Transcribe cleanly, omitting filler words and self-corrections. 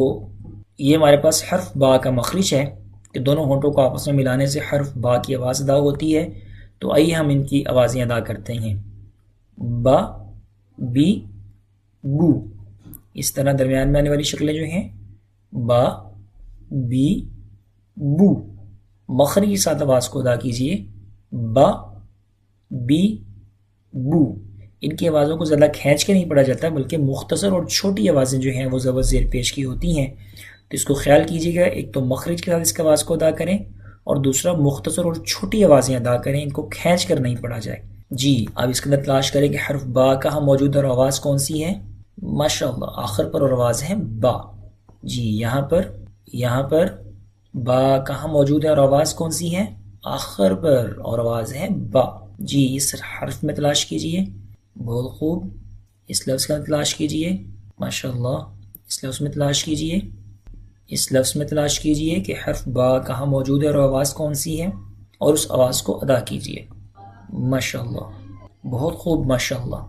تو یہ ہمارے پاس حرف با کا مخرج ہے کہ دونوں ہونٹوں کو آپس میں ملانے سے حرف با کی آواز ادا ہوتی ہے. تو آئیے ہم ان کی آوازیں ادا کرتے ہیں. با، بی، بو. اس طرح درمیان میں آنے والی شکلیں جو ہیں با، بی، بو. مخرج کے ساتھ آواز کو ادا کیجئے. با، بی، بو. ان کی آوازوں کو زیادہ کھینچ کے نہیں پڑھا جاتا بلکہ مختصر اور چھوٹی آوازیں جو ہیں وہ زبر زیر پیش کی ہوتی ہیں. تو اس کو خیال کیجیے گا، ایک تو مخرج کے ساتھ اس کی آواز کو ادا کریں اور دوسرا مختصر اور چھوٹی آوازیں ادا کریں، ان کو کھینچ کر نہیں پڑھا جائے. جی اب اس کے اندر تلاش کریں کہ حرف با کہاں موجود ہے اور آواز کون سی ہے. ماشاءاللہ آخر پر اور آواز ہے با. جی یہاں پر با کہاں موجود ہے اور آواز کون سی ہے؟ آخر پر، اور آواز ہے با. جی اس حرف میں تلاش کیجئے. بہت خوب. اس لفظ کا تلاش کیجئے. ماشاءاللہ اس لفظ میں تلاش کیجئے. اس لفظ میں تلاش کیجئے کہ حرف با کہاں موجود ہے اور آواز کون سی ہے، اور اس آواز کو ادا کیجئے. ماشاءاللہ بہت خوب. ماشاءاللہ.